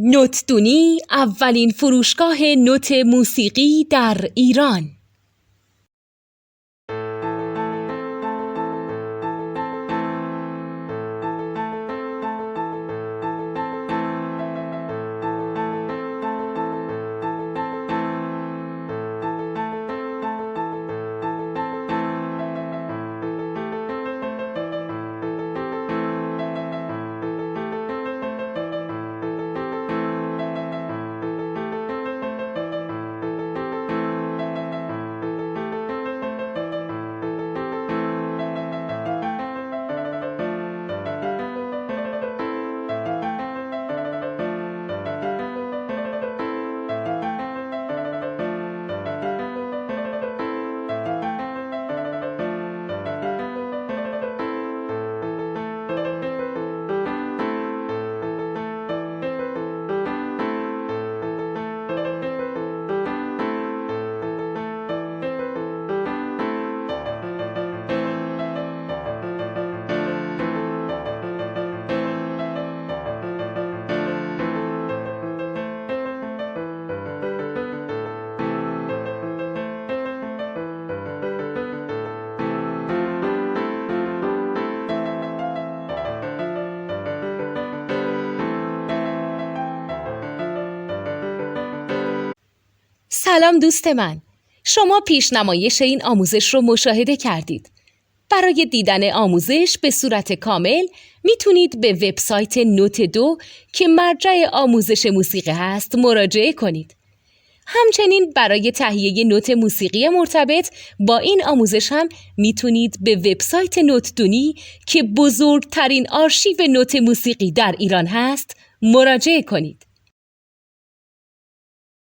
نوتدونی اولین فروشگاه نوت موسیقی در ایران. سلام دوست من، شما پیشنمایش این آموزش رو مشاهده کردید. برای دیدن آموزش به صورت کامل میتونید به وبسایت نوت2 که مرجع آموزش موسیقی هست مراجعه کنید. همچنین برای تهیه نوت موسیقی مرتبط با این آموزش هم میتونید به وبسایت نوتدونی که بزرگترین آرشیو نوت موسیقی در ایران هست مراجعه کنید.